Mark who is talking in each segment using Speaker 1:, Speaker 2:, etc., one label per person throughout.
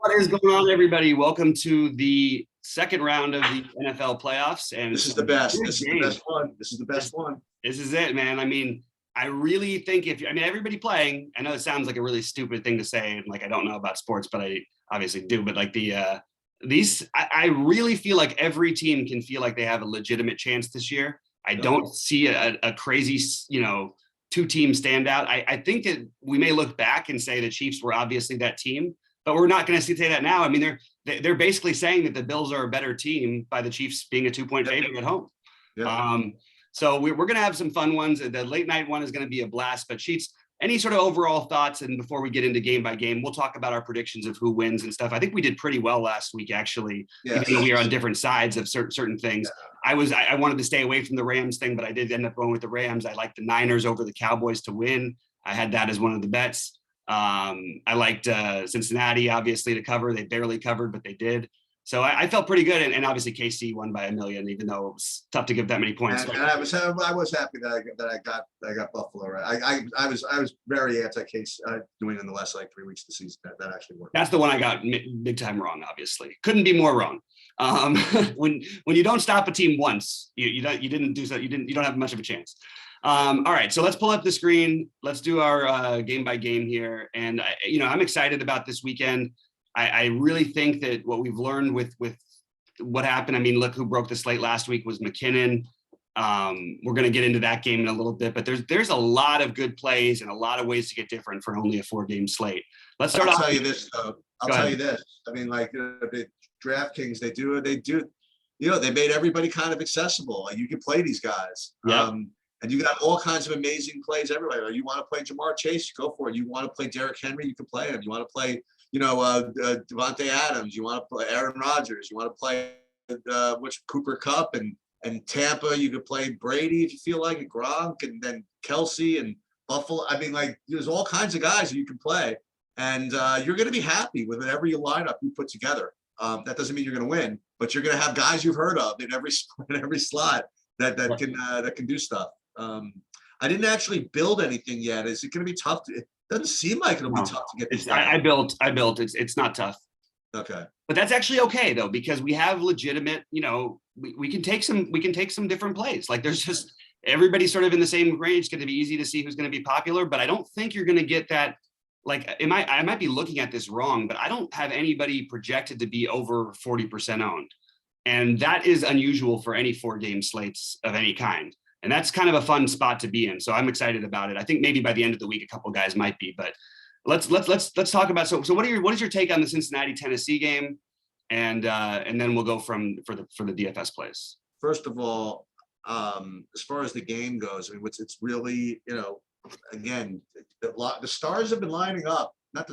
Speaker 1: What is going on, everybody? Welcome to the second round of the NFL playoffs. And
Speaker 2: this is the best. This is the best one. This is the best one.
Speaker 1: This is it, man. I mean, I really think everybody playing, I know it sounds like a really stupid thing to say, and like I don't know about sports, but I obviously do. But like I really feel like every team can feel like they have a legitimate chance this year. I don't see a crazy, two-team standout. I think that we may look back and say the Chiefs were obviously that team, but we're not going to say that now. I mean, they're basically saying that the Bills are a better team by the Chiefs being a 2-point favorite at home. Yeah. So we're going to have some fun ones. The late night one is going to be a blast. But Sheets, any sort of overall thoughts? And before we get into game by game, we'll talk about our predictions of who wins and stuff. I think we did pretty well last week, actually. Even though we are on different sides of certain things. Yeah. I wanted to stay away from the Rams thing, but I did end up going with the Rams. I liked the Niners over the Cowboys to win. I had that as one of the bets. I liked Cincinnati, obviously, to cover. They barely covered, but they did. So I felt pretty good, and obviously KC won by 1 million, even though it was tough to give that many points.
Speaker 2: And I was happy that I got Buffalo right. I was very anti-KC doing in the last 3 weeks of the season. That actually worked.
Speaker 1: That's the one I got big time wrong. Obviously, couldn't be more wrong. When you don't stop a team once, you didn't do so. You don't have much of a chance. All right, so let's pull up the screen. Let's do our game by game here, and I'm excited about this weekend. I really think that what we've learned with what happened, I mean, look who broke the slate last week was McKinnon. We're going to get into that game in a little bit, but there's a lot of good plays and a lot of ways to get different for only a 4-game slate. Let's start off.
Speaker 2: I'll tell you this, though. I'll tell you this. I mean, the DraftKings, they do. They made everybody kind of accessible. You can play these guys.
Speaker 1: Yeah.
Speaker 2: And you got all kinds of amazing plays everywhere. You want to play Jamar Chase, you go for it. You want to play Derrick Henry, you can play him. You want to play Devante Adams, you want to play Aaron Rodgers, you want to play Cooper Kupp and Tampa, you could play Brady if you feel like it, Gronk, and then Kelsey and Buffalo. I mean, there's all kinds of guys that you can play, and you're going to be happy with whatever you lineup you put together. That doesn't mean you're going to win, but you're going to have guys you've heard of in every slot that can do stuff. I didn't actually build anything yet. Is it going to be tough? It doesn't seem like it'll be tough to get this done.
Speaker 1: I built. It's not tough.
Speaker 2: Okay.
Speaker 1: But that's actually okay though, because we have legitimate, we can take some different plays. Like there's just everybody's sort of in the same range. It's going to be easy to see who's going to be popular, but I don't think you're going to get that. Like, I might be looking at this wrong, but I don't have anybody projected to be over 40% owned. And that is unusual for any 4-game slates of any kind. And that's kind of a fun spot to be in. So I'm excited about it. I think maybe by the end of the week, a couple of guys might be, but let's talk about, so what is your take on the Cincinnati Tennessee game? And then we'll go for the DFS plays.
Speaker 2: First of all, as far as the game goes, I mean, it's really, again, the stars have been lining up, not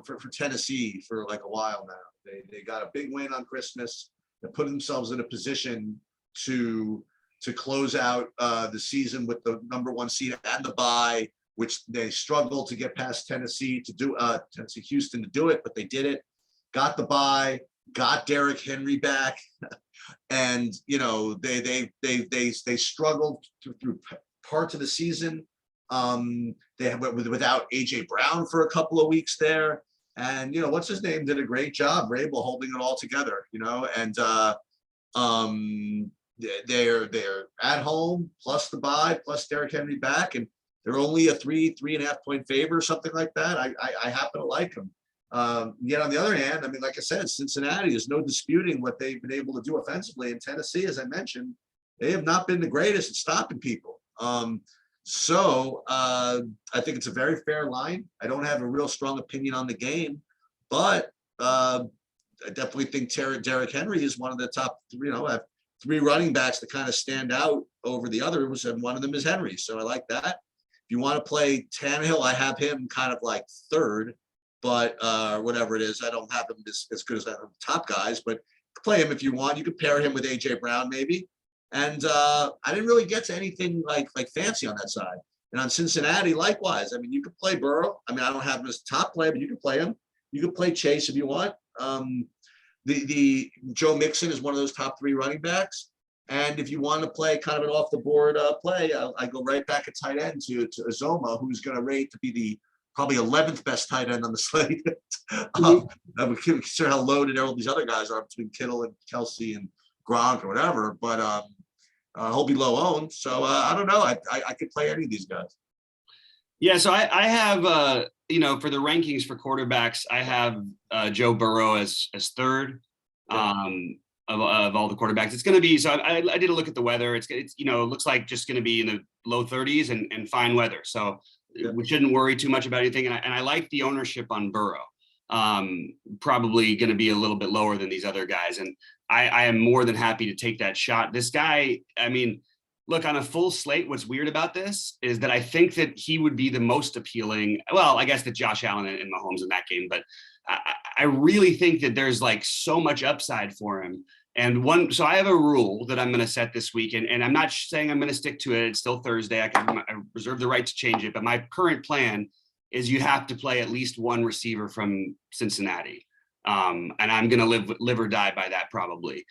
Speaker 2: for Tennessee for like a while now. They got a big win on Christmas. They put themselves in a position to close out the season with the number 1 seed and the bye, which they struggled to get past Tennessee Houston to do it, but they did it. Got the bye, got Derrick Henry back, and they struggled through parts of the season. They went without AJ Brown for a couple of weeks there, and what's his name did a great job, Rabel, holding it all together. And they're at home plus the bye plus Derrick Henry back, and they're only a 3.5 point favor, something like that. I happen to like them. Yet on the other hand, I mean, like I said, Cincinnati, there's no disputing what they've been able to do offensively. In Tennessee, as I mentioned, they have not been the greatest at stopping people. So I think it's a very fair line. I don't have a real strong opinion on the game, but I definitely think Derrick Henry is one of the top, I have 3 running backs that kind of stand out over the others, and one of them is Henry. So I like that. If you want to play Tannehill, I have him kind of like 3rd, but whatever it is, I don't have him as good as the top guys, but play him if you want. You could pair him with AJ Brown maybe. And I didn't really get to anything like fancy on that side. And on Cincinnati, likewise. I mean, you could play Burrow. I mean, I don't have him as top play, but you can play him. You could play Chase if you want. The Joe Mixon is one of those top 3 running backs. And if you want to play kind of an off the board play, I go right back at tight end to Azoma, who's going to rate to be the probably 11th best tight end on the slate. I would consider how loaded all these other guys are between Kittle and Kelsey and Gronk or whatever, but he'll be low owned. So I don't know. I could play any of these guys.
Speaker 1: Yeah, so I have for the rankings for quarterbacks, I have Joe Burrow as third. Of all the quarterbacks. It's going to be, so I did a look at the weather. It's it looks like just going to be in the low 30s and fine weather. So we shouldn't worry too much about anything. And I like the ownership on Burrow. Probably going to be a little bit lower than these other guys. And I am more than happy to take that shot. This guy, I mean, look, on a full slate, what's weird about this is that I think that he would be the most appealing. Well, I guess that Josh Allen and Mahomes in that game, but I really think that there's like so much upside for him. And so I have a rule that I'm going to set this week, and I'm not saying I'm going to stick to it. It's still Thursday. I reserve the right to change it. But my current plan is you have to play at least one receiver from Cincinnati. And I'm going to live or die by that probably.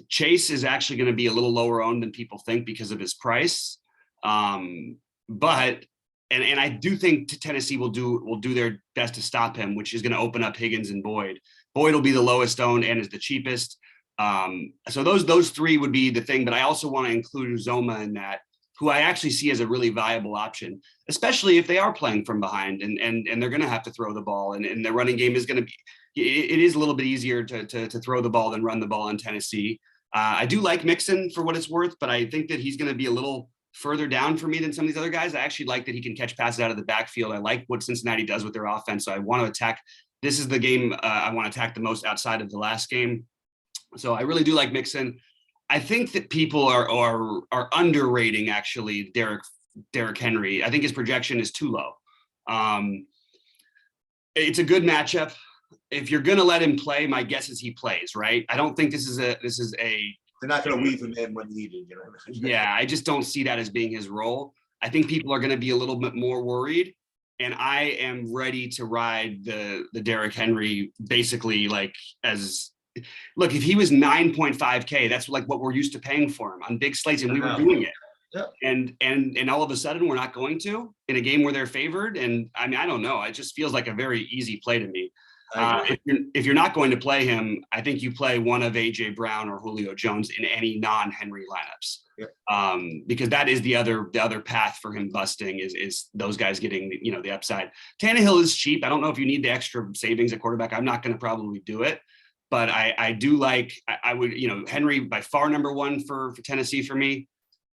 Speaker 1: Chase is actually going to be a little lower owned than people think because of his price. But I do think Tennessee will do their best to stop him, which is going to open up Higgins and Boyd. Boyd will be the lowest owned and is the cheapest. So those three would be the thing, but I also want to include Uzoma in that, who I actually see as a really viable option, especially if they are playing from behind and they're going to have to throw the ball, and the running game is going to be, it is a little bit easier to throw the ball than run the ball in Tennessee. I do like Mixon for what it's worth, but I think that he's going to be a little further down for me than some of these other guys. I actually like that he can catch passes out of the backfield. I like what Cincinnati does with their offense. So I want to attack. This is the game I want to attack the most outside of the last game. So I really do like Mixon. I think that people are underrating actually Derrick Henry. I think his projection is too low. It's a good matchup. If you're going to let him play, my guess is he plays, right? I don't think this is a.
Speaker 2: They're not going to weave him in when needed, you know.
Speaker 1: Yeah, I just don't see that as being his role. I think people are going to be a little bit more worried, and I am ready to ride the Derrick Henry basically like as. Look, if he was 9.5K, that's like what we're used to paying for him on big slates, and we were doing it.
Speaker 2: Yeah.
Speaker 1: And all of a sudden we're not going to in a game where they're favored. And I mean, I don't know. It just feels like a very easy play to me. If you're not going to play him, I think you play one of AJ Brown or Julio Jones in any non-Henry lineups. Yep. Because that is the other path for him busting is those guys getting the upside. Tannehill is cheap. I don't know if you need the extra savings at quarterback. I'm not going to probably do it. But I do like, I would, Henry by far number one for Tennessee for me,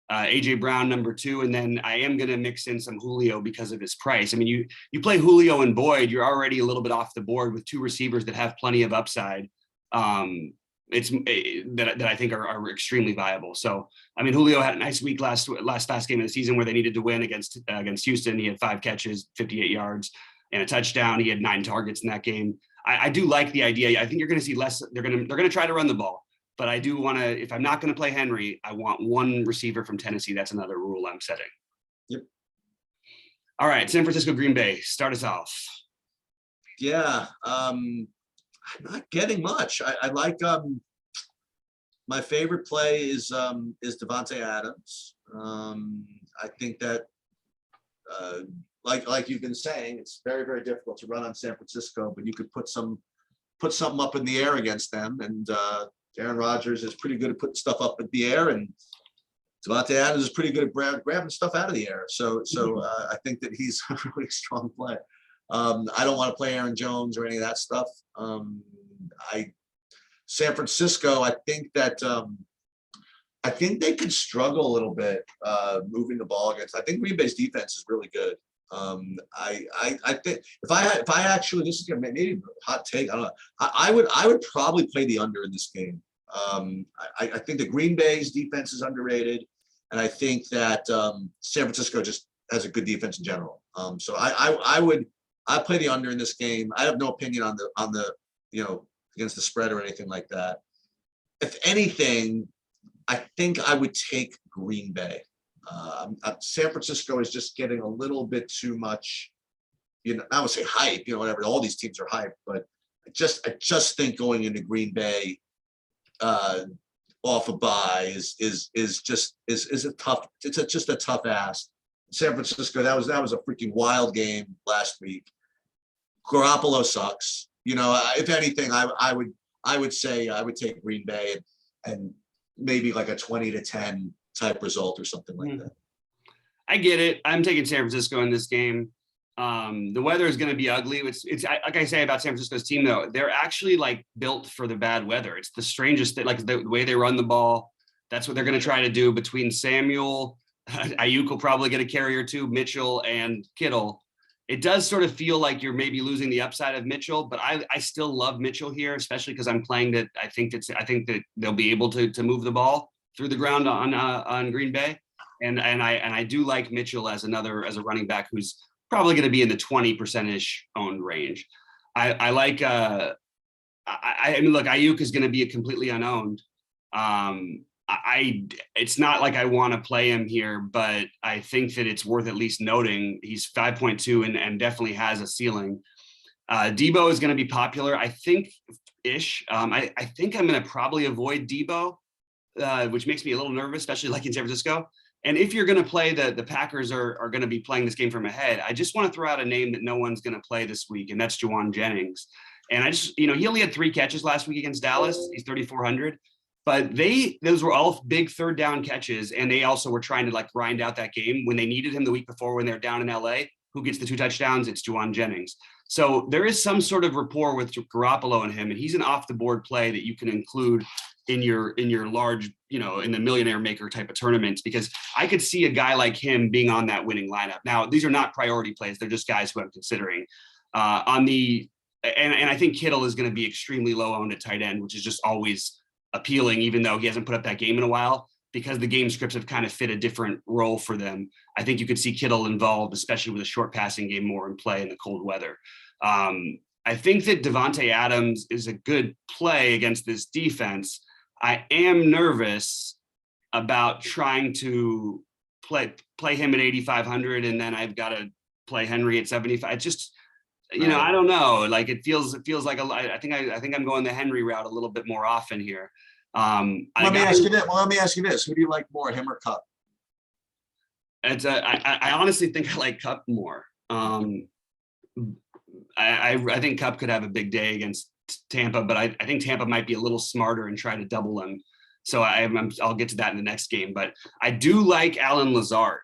Speaker 1: AJ Brown number two, and then I am going to mix in some Julio because of his price. I mean, you play Julio and Boyd, you're already a little bit off the board with two receivers that have plenty of upside. That I think are extremely viable. So I mean, Julio had a nice week last game of the season where they needed to win against Houston. He had 5 catches, 58 yards, and a touchdown. He had 9 targets in that game. I do like the idea. I think you're going to see less. They're going to try to run the ball, but I do want to. If I'm not going to play Henry, I want one receiver from Tennessee. That's another rule I'm setting.
Speaker 2: Yep.
Speaker 1: All right, San Francisco, Green Bay. Start us off.
Speaker 2: Yeah, I'm not getting much. I like. My favorite play is Devante Adams. I think that. Like you've been saying, it's very, very difficult to run on San Francisco, but you could put something up in the air against them. And Aaron Rodgers is pretty good at putting stuff up in the air, and Devante Adams is pretty good at grabbing stuff out of the air. So I think that he's a really strong play. I don't want to play Aaron Jones or any of that stuff. San Francisco, I think they could struggle a little bit moving the ball against. I think Green Bay's defense is really good. I think if I actually, this is gonna maybe a hot take. I don't know. I would probably play the under in this game. I think the Green Bay's defense is underrated, and I think that San Francisco just has a good defense in general. So I play the under in this game. I have no opinion on the against the spread or anything like that. If anything, I think I would take Green Bay. San Francisco is just getting a little bit too much, I would say hype, whatever. All these teams are hype, but I just think going into Green Bay off a bye is just a tough. It's just a tough ask. San Francisco, that was a freaking wild game last week. Garoppolo sucks. You know, if anything, I would say I would take Green Bay and maybe like a 20-10 type result or something like that.
Speaker 1: I get it. I'm taking San Francisco in this game. The weather is going to be ugly. It's like I say about San Francisco's team, though, they're actually like built for the bad weather. It's the strangest thing, like the way they run the ball. That's what they're going to try to do between Samuel. Ayuk will probably get a carry or two, Mitchell and Kittle. It does sort of feel like you're maybe losing the upside of Mitchell, but I still love Mitchell here, especially because I'm playing that. I think that they'll be able to move the ball through the ground on Green Bay. And I do like Mitchell as a running back who's probably going to be in the 20%-ish owned range. I like I mean, look, Ayuk is going to be a completely unowned. It's not like I want to play him here, but I think that it's worth at least noting he's 5.2 and definitely has a ceiling. Debo is going to be popular, I think ish. I think I'm going to probably avoid Debo, which makes me a little nervous, especially like in San Francisco. And if you're going to play the Packers are going to be playing this game from ahead, I just want to throw out a name that no one's going to play this week, and that's Juwan Jennings. And I just, he only had 3 catches last week against Dallas. He's 3,400, but those were all big third down catches. And they also were trying to like grind out that game when they needed him the week before when they're down in LA. Who gets the 2 touchdowns? It's Juwan Jennings. So there is some sort of rapport with Garoppolo and him, and he's an off the board play that you can include in your large, in the millionaire maker type of tournaments, because I could see a guy like him being on that winning lineup. Now, these are not priority plays. They're just guys who I'm considering and I think Kittle is going to be extremely low owned at tight end, which is just always appealing, even though he hasn't put up that game in a while, because the game scripts have kind of fit a different role for them. I think you could see Kittle involved, especially with a short passing game more in play in the cold weather. I think that Devante Adams is a good play against this defense. I am nervous about trying to play him at 8,500, and then I've got to play Henry at 75. It's just, I don't know. Like it feels like I think I'm going the Henry route a little bit more often here.
Speaker 2: Let me ask you this: who do you like more, him or Kupp?
Speaker 1: I honestly think I like Kupp more. I think Kupp could have a big day against Tampa, but I think Tampa might be a little smarter and try to double him. So I'll get to that in the next game. But I do like Alan Lazard.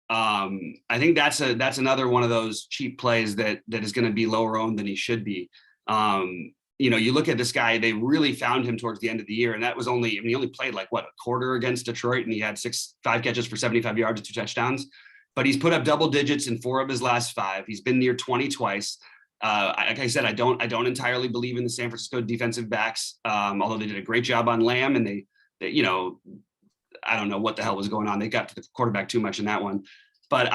Speaker 1: I think that's another one of those cheap plays that is going to be lower owned than he should be. You look at this guy, they really found him towards the end of the year, and that was he only played like a quarter against Detroit, and he had 5 catches for 75 yards and 2 touchdowns. But he's put up double digits in 4 of his last 5. He's been near 20 twice. Like I said, I don't entirely believe in the San Francisco defensive backs, although they did a great job on Lamb, and they I don't know what the hell was going on. They got to the quarterback too much in that one. But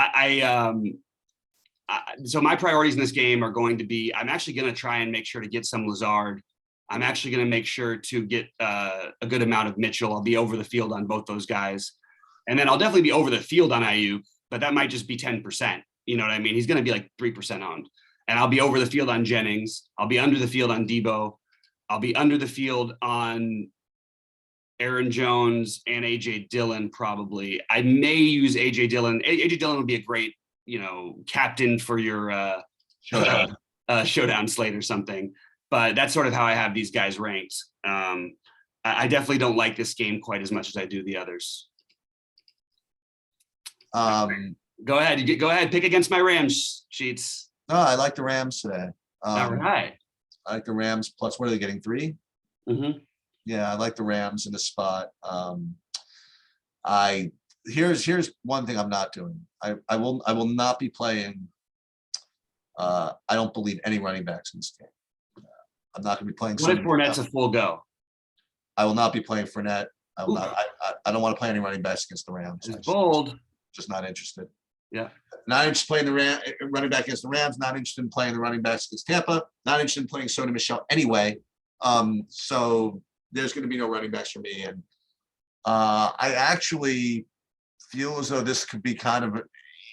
Speaker 1: so my priorities in this game are going to be, I'm actually going to try and make sure to get some Lazard. I'm actually going to make sure to get a good amount of Mitchell. I'll be over the field on both those guys. And then I'll definitely be over the field on Ayuk, but that might just be 10%. You know what I mean? He's going to be like 3% owned. And I'll be over the field on Jennings. I'll be under the field on Debo. I'll be under the field on Aaron Jones and AJ Dillon. Probably I may use AJ Dillon. AJ Dillon would be a great, captain for your showdown slate or something. But that's sort of how I have these guys ranked. I definitely don't like this game quite as much as I do the others. Go ahead. Go ahead. Pick against my Rams, Sheets.
Speaker 2: No, I like the Rams today.
Speaker 1: All right.
Speaker 2: I like the Rams plus, what are they getting, 3?
Speaker 1: Mm-hmm.
Speaker 2: Yeah, I like the Rams in the spot. Here's one thing I'm not doing. I will not be playing. I don't believe any running backs in this game. I'm not going to be playing.
Speaker 1: What if Fournette's a full go?
Speaker 2: I will not be playing Fournette. I will not. I don't want to play any running backs against the Rams.
Speaker 1: It's bold.
Speaker 2: Just not interested.
Speaker 1: Yeah.
Speaker 2: Not interested in playing the running back against the Rams. Not interested in playing the running backs against Tampa. Not interested in playing Sony Michel anyway. So there's going to be no running backs for me. And I actually feel as though this could be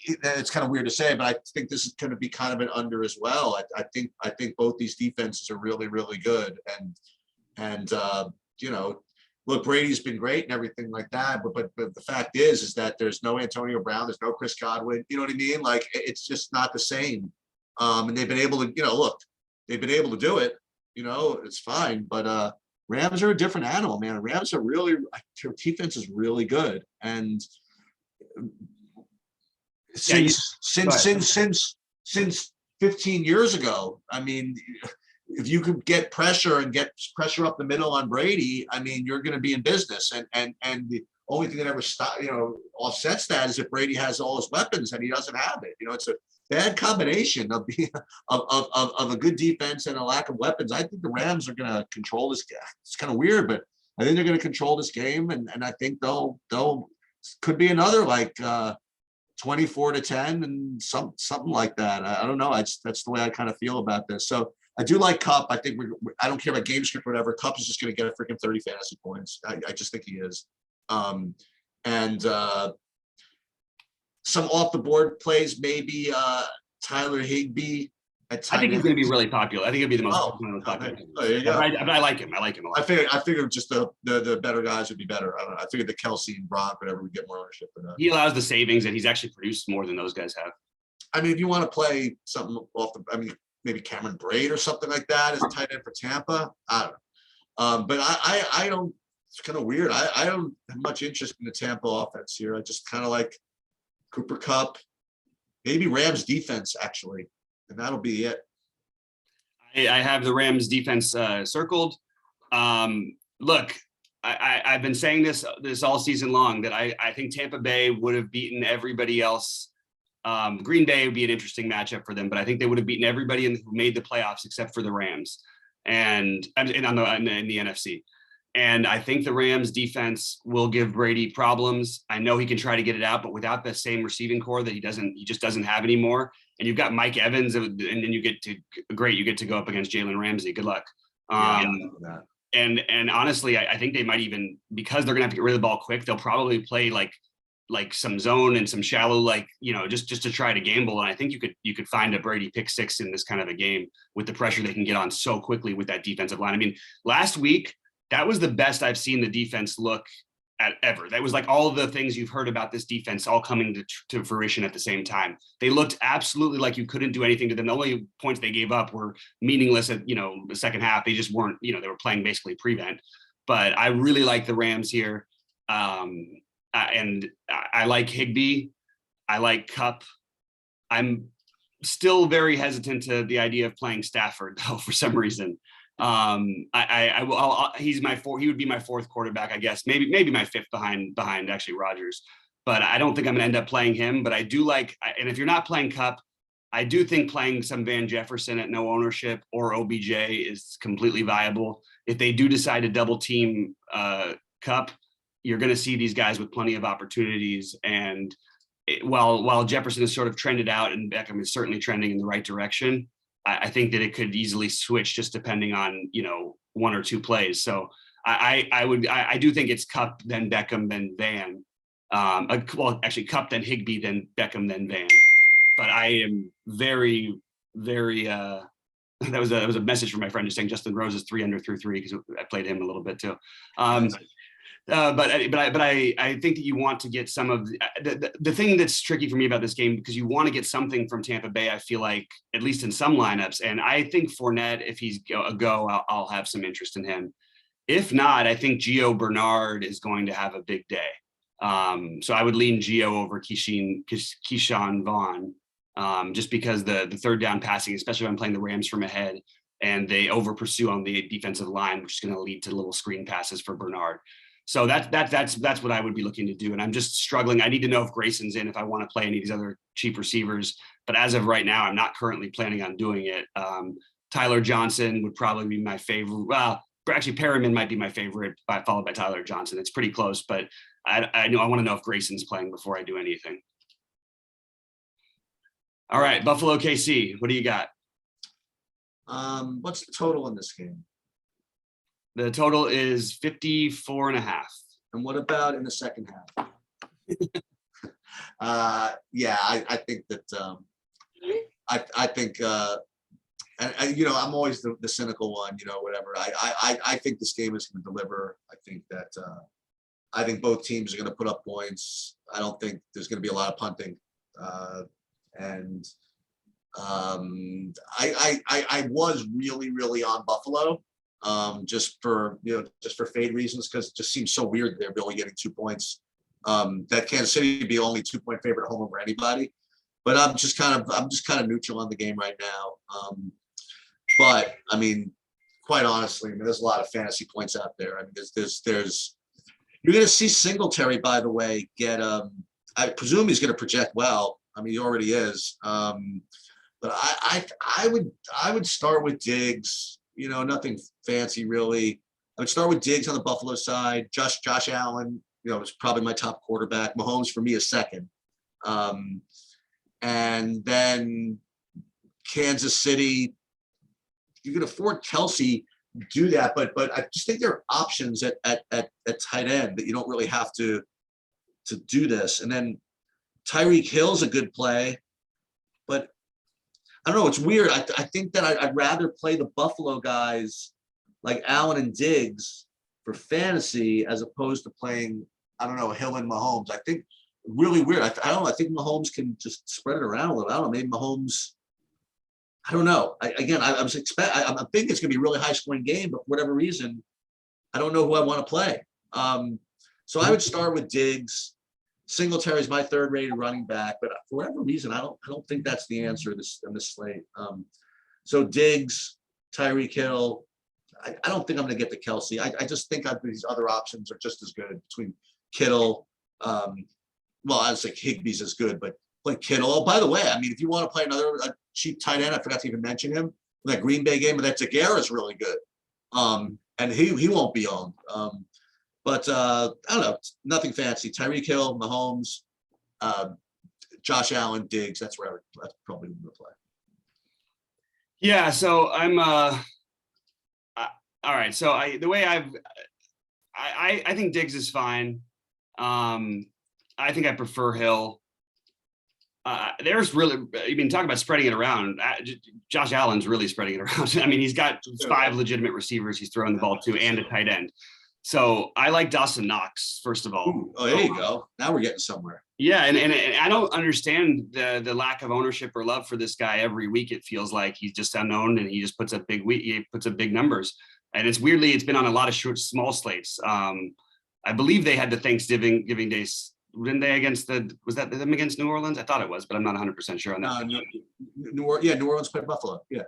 Speaker 2: it's kind of weird to say, but I think this is going to be kind of an under as well. I think both these defenses are really, really good. And look, Brady's been great and everything like that, but the fact is that there's no Antonio Brown, there's no Chris Godwin. You know what I mean? Like it's just not the same. And they've been able to, look, they've been able to do it. It's fine. But Rams are a different animal, man. Rams are really, their defense is really good, and since 15 years ago, I mean, if you could get pressure and get pressure up the middle on Brady, I mean, you're going to be in business. And the only thing that ever offsets that is if Brady has all his weapons and he doesn't have it. It's a bad combination of a good defense and a lack of weapons. I think the Rams are going to control this game. It's kind of weird, but I think they're going to control this game, and I think they'll could be another 24-10 and something like that. I don't know. That's the way I kind of feel about this. So I do like Kupp. I think I don't care about game script or whatever. Kupp is just going to get a freaking 30 fantasy points. I just think he is. And some off the board plays, maybe Tyler Higbee.
Speaker 1: I think he's going to be really popular. I think he'll be the most popular.
Speaker 2: There you go.
Speaker 1: But I like him. I like him a lot.
Speaker 2: I figured just the better guys would be better. I don't know. I figured the Kelsey and Gronk, whatever, would get more ownership than that.
Speaker 1: He allows the savings, and he's actually produced more than those guys have.
Speaker 2: I mean, if you want to play something maybe Cameron Braid or something like that as a tight end for Tampa. I don't know. But I don't. It's kind of weird. I don't have much interest in the Tampa offense here. I just kind of like Cooper Kupp, maybe Rams defense actually, and that'll be it.
Speaker 1: I have the Rams defense circled. Look, I've been saying this all season long that I think Tampa Bay would have beaten everybody else. Green Bay would be an interesting matchup for them, but I think they would have beaten everybody who made the playoffs except for the Rams and in the NFC. And I think the Rams defense will give Brady problems. I know he can try to get it out, but without the same receiving core that he just doesn't have anymore. And you've got Mike Evans, and then you get to go up against Jalen Ramsey. Good luck. And honestly, I think they might even, because they're gonna have to get rid of the ball quick, they'll probably play like some zone and some shallow, just to try to gamble. And I think you could find a Brady pick six in this kind of a game with the pressure they can get on so quickly with that defensive line. I mean, last week, that was the best I've seen the defense look at ever. That was like all of the things you've heard about this defense all coming to fruition at the same time. They looked absolutely like you couldn't do anything to them. The only points they gave up were meaningless at, the second half. They just weren't, they were playing basically prevent. But I really like the Rams here. And I like Higbee. I like Kupp. I'm still very hesitant to the idea of playing Stafford though, for some reason. He would be my fourth quarterback, I guess, maybe my fifth behind actually Rodgers, but I don't think I'm gonna end up playing him. But I do like, and if you're not playing Kupp, I do think playing some Van Jefferson at no ownership or OBJ is completely viable. If they do decide to double team Kupp, you're going to see these guys with plenty of opportunities. And while Jefferson has sort of trended out and Beckham is certainly trending in the right direction, I think that it could easily switch just depending on, one or two plays. So I do think it's Kupp, then Beckham, then Van. Actually Kupp, then Higbee, then Beckham, then Van. But I am very, very, that was a message from my friend just saying Justin Rose is 3 under through 3 because I played him a little bit too. But I think that you want to get some of the thing that's tricky for me about this game, because you want to get something from Tampa Bay. I feel like at least in some lineups, and I think Fournette, if he's a go, I'll have some interest in him. If not, I think Gio Bernard is going to have a big day. So I would lean Gio over Keyshawn Vaughn, just because the third down passing, especially when I'm playing the Rams from ahead, and they over pursue on the defensive line, which is going to lead to little screen passes for Bernard. So that's what I would be looking to do. And I'm just struggling. I need to know if Grayson's in, if I want to play any of these other cheap receivers. But as of right now, I'm not currently planning on doing it. Tyler Johnson would probably be my favorite. Well, actually, Perriman might be my favorite, followed by Tyler Johnson. It's pretty close, but I want to know if Grayson's playing before I do anything. All right, Buffalo KC, what do you got?
Speaker 2: What's the total in this game?
Speaker 1: The total is 54.5.
Speaker 2: And what about in the second half? I think that I think and I'm always the cynical one, whatever. I think this game is going to deliver. I think both teams are going to put up points. I don't think there's going to be a lot of punting. And I was really, really on Buffalo, just for fade reasons, because it just seems so weird that they're really getting 2 points. That Kansas City would be only 2-point favorite at home over anybody. But I'm just kind of neutral on the game right now. But I mean, quite honestly, there's a lot of fantasy points out there. I mean, there's you're going to see Singletary, by the way, get I presume he's going to project well. I mean, he already is. But I would start with Diggs. Nothing fancy really. I would start with Diggs on the Buffalo side. Josh Allen, is probably my top quarterback. Mahomes for me is second. And then Kansas City, you can afford Kelsey, do that, but I just think there are options at tight end that you don't really have to do this. And then Tyreek Hill's a good play, but I don't know. It's weird. I think that I'd rather play the Buffalo guys like Allen and Diggs for fantasy as opposed to playing, I don't know, Hill and Mahomes. I think really weird. I don't know. I think Mahomes can just spread it around a little. I don't know. Maybe Mahomes. I don't know. I thinking it's going to be a really high scoring game, but for whatever reason, I don't know who I want to play. So I would start with Diggs. Singletary is my third-rated running back, but for whatever reason, I don't think that's the answer in this slate. So Diggs, Tyreek Hill. I don't think I'm going to get to Kelsey. I just think these other options are just as good between Kittle. Well, I would say Higbee's as good, but play Kittle. Oh, by the way, I mean, if you want to play another cheap tight end, I forgot to even mention him. That Green Bay game, but that Zagara is really good. And he won't be owned. But I don't know, nothing fancy. Tyreek Hill, Mahomes, Josh Allen, Diggs. That's probably going to play.
Speaker 1: Yeah. So I'm all right. So I think Diggs is fine. I think I prefer Hill. There's really, talk about spreading it around. Josh Allen's really spreading it around. I mean, he's got 5 legitimate receivers he's throwing the ball to and a tight end. So I like Dawson Knox, first of all.
Speaker 2: Ooh, there you go. Now we're getting somewhere.
Speaker 1: Yeah, and I don't understand the lack of ownership or love for this guy. Every week it feels like he's just unknown and he just puts up big numbers. And it's been on a lot of small slates. I believe they had the Thanksgiving Day. Didn't they was that them against New Orleans? I thought it was, but I'm not 100% sure on that.
Speaker 2: New Orleans played Buffalo.
Speaker 1: Yeah.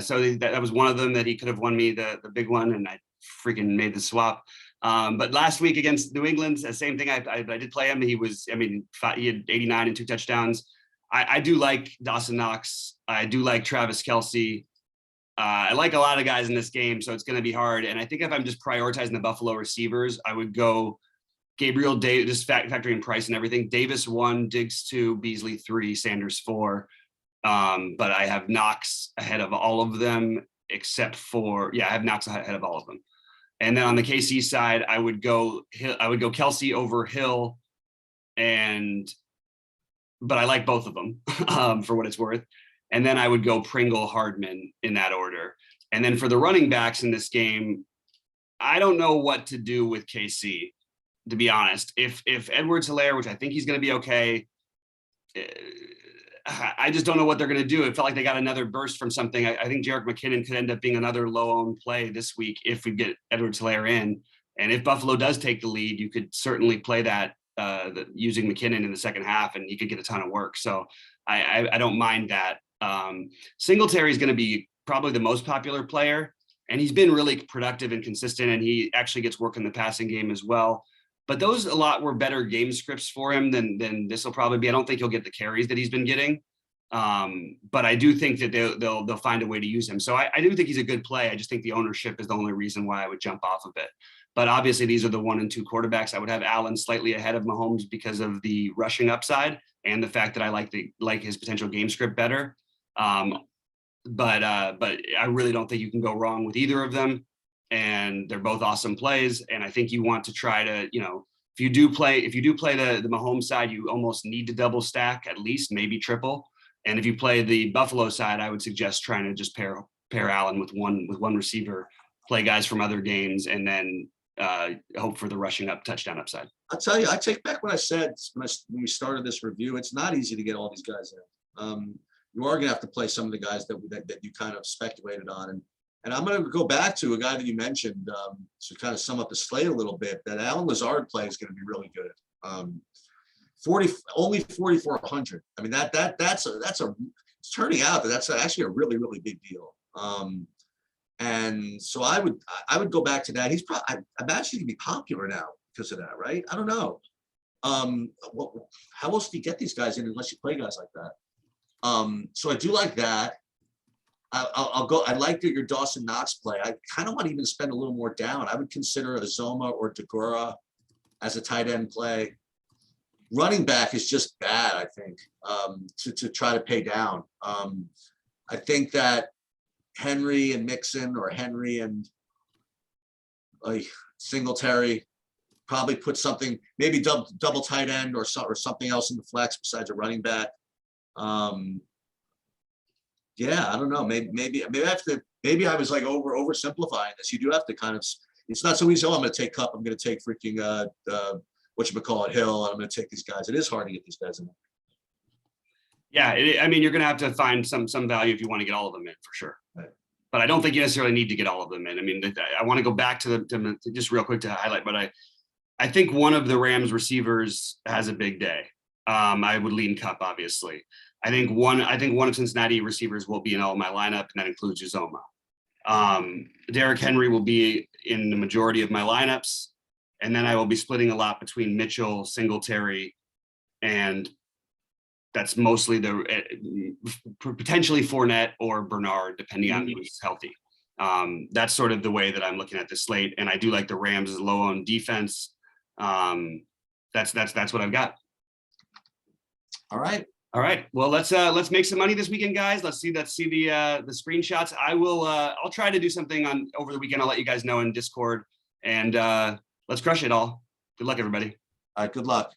Speaker 1: So that was one of them that he could have won me the big one, and I freaking made the swap. But last week against New England, the same thing. I did play him. He had 89 and 2 touchdowns. I do like Dawson Knox. I do like Travis Kelce. I like a lot of guys in this game, so it's going to be hard. And I think if I'm just prioritizing the Buffalo receivers, I would go Gabriel Davis, just factoring price and everything. Davis 1, Diggs 2, Beasley 3, Sanders 4. But I have Knox ahead of all of them except for I have Knox ahead of all of them. And then on the KC side, I would go Kelce over Hill, but I like both of them for what it's worth. And then I would go Pringle, Hardman in that order. And then for the running backs in this game, I don't know what to do with KC, to be honest. If Edwards-Helaire, which I think he's going to be okay, I just don't know what they're going to do. It felt like they got another burst from something. I think Jerick McKinnon could end up being another low-owned play this week if we get Edwards-Helaire in. And if Buffalo does take the lead, you could certainly play that using McKinnon in the second half, and he could get a ton of work. So I don't mind that. Singletary is going to be probably the most popular player, and he's been really productive and consistent, and he actually gets work in the passing game as well. But those a lot were better game scripts for him than this will probably be. I don't think he'll get the carries that he's been getting, but I do think that they'll find a way to use him. So I do think he's a good play. I just think the ownership is the only reason why I would jump off of it. But obviously these are the 1 and 2 quarterbacks. I would have Allen slightly ahead of Mahomes because of the rushing upside and the fact that I like his potential game script better. But I really don't think you can go wrong with either of them. And they're both awesome plays. And I think you want to try to, if you do play the Mahomes side, you almost need to double stack, at least maybe triple. And if you play the Buffalo side, I would suggest trying to just pair Allen with one receiver, play guys from other games, and then hope for the rushing up touchdown upside.
Speaker 2: I'll tell you, I take back what I said when we started this review. It's not easy to get all these guys in. You are going to have to play some of the guys that you kind of speculated on. And I'm going to go back to a guy that you mentioned to kind of sum up the slate a little bit. That Alan Lazard play is going to be really good. Only 4,400. I mean, that's it's turning out that's actually a really, really big deal. And so I would go back to that. He's probably, I imagine he'd be popular now because of that, right? I don't know. How else do you get these guys in unless you play guys like that? So I do like that. I'll go. I like your Dawson Knox play. I kind of want to even spend a little more down. I would consider Azoma or Degura as a tight end play. Running back is just bad, I think, to try to pay down. I think that Henry and Mixon or Henry and Singletary probably put something, maybe double tight end or something else in the flex besides a running back. Yeah, I don't know. Maybe I was like oversimplifying this. You do have to kind of. It's not so easy. Oh, I'm going to take Cup. I'm going to take freaking whatchamacallit, Hill. I'm going to take these guys. It is hard to get these guys in.
Speaker 1: Yeah, I mean, you're going to have to find some value if you want to get all of them in for sure.
Speaker 2: Right.
Speaker 1: But I don't think you necessarily need to get all of them in. I mean, I want to go back to just real quick to highlight, but I think one of the Rams receivers has a big day. I would lean Cup, obviously. I think one of Cincinnati receivers will be in all of my lineup, and that includes Uzoma. Derrick Henry will be in the majority of my lineups, and then I will be splitting a lot between Mitchell, Singletary, and that's mostly potentially Fournette or Bernard, depending on who's healthy. That's sort of the way that I'm looking at this slate, and I do like the Rams as low on defense. That's what I've got.
Speaker 2: All right.
Speaker 1: Well, let's make some money this weekend, guys. Let's see the screenshots. I'll try to do something over the weekend. I'll let you guys know in Discord, and let's crush it all. Good luck, everybody.
Speaker 2: All right. Good luck.